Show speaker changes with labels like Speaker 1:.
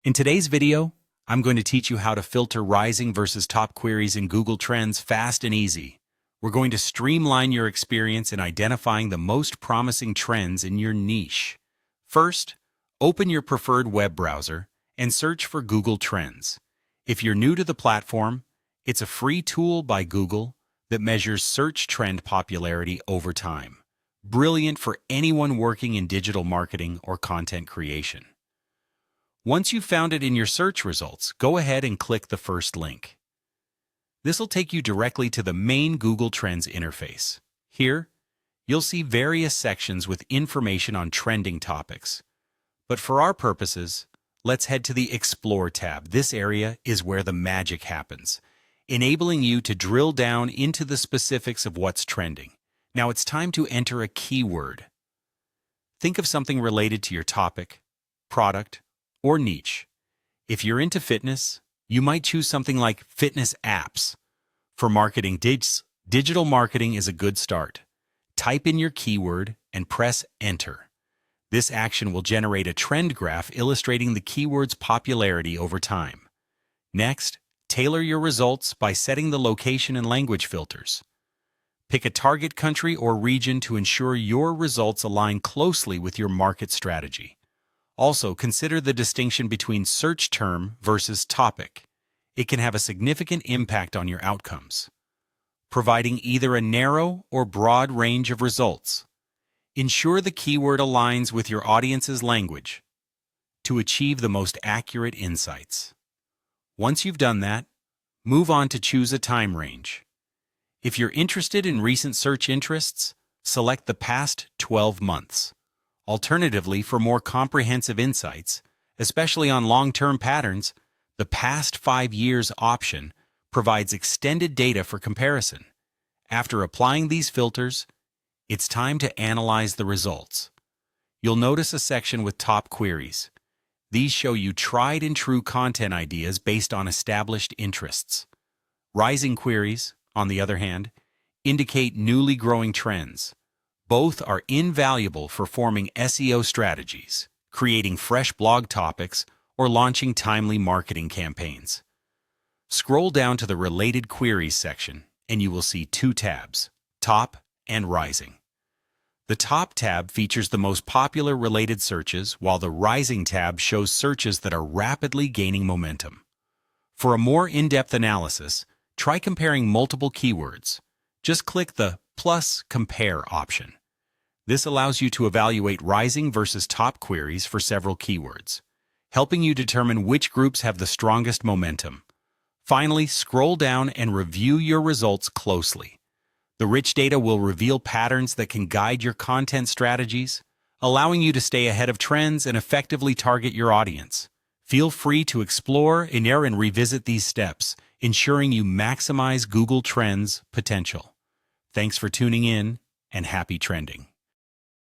Speaker 1: In today's video, I'm going to teach you how to filter rising versus top queries in Google Trends fast and easy. We're going to streamline your experience in identifying the most promising trends in your niche. First, open your preferred web browser and search for Google Trends. If you're new to the platform, it's a free tool by Google that measures search trend popularity over time. Brilliant for anyone working in digital marketing or content creation. Once you've found it in your search results, go ahead and click the first link. This will take you directly to the main Google Trends interface. Here, you'll see various sections with information on trending topics. But for our purposes, let's head to the Explore tab. This area is where the magic happens, enabling you to drill down into the specifics of what's trending. Now it's time to enter a keyword. Think of something related to your topic, product, or niche. If you're into fitness, you might choose something like fitness apps. For marketing, digital marketing is a good start. Type in your keyword and press enter. This action will generate a trend graph illustrating the keyword's popularity over time. Next, tailor your results by setting the location and language filters. Pick a target country or region to ensure your results align closely with your market strategy. Also, consider the distinction between search term versus topic. It can have a significant impact on your outcomes, providing either a narrow or broad range of results. Ensure the keyword aligns with your audience's language to achieve the most accurate insights. Once you've done that, move on to choose a time range. If you're interested in recent search interests, select the past 12 months. Alternatively, for more comprehensive insights, especially on long-term patterns, the past 5 years option provides extended data for comparison. After applying these filters, it's time to analyze the results. You'll notice a section with top queries. These show you tried and true content ideas based on established interests. Rising queries, on the other hand, indicate newly growing trends. Both are invaluable for forming SEO strategies, creating fresh blog topics, or launching timely marketing campaigns. Scroll down to the Related Queries section, and you will see two tabs, Top and Rising. The Top tab features the most popular related searches, while the Rising tab shows searches that are rapidly gaining momentum. For a more in-depth analysis, try comparing multiple keywords. Just click the plus compare option. This allows you to evaluate rising versus top queries for several keywords, helping you determine which groups have the strongest momentum. Finally, scroll down and review your results closely. The rich data will reveal patterns that can guide your content strategies, allowing you to stay ahead of trends and effectively target your audience. Feel free to explore and revisit these steps, ensuring you maximize Google Trends' potential. Thanks for tuning in, and happy trending.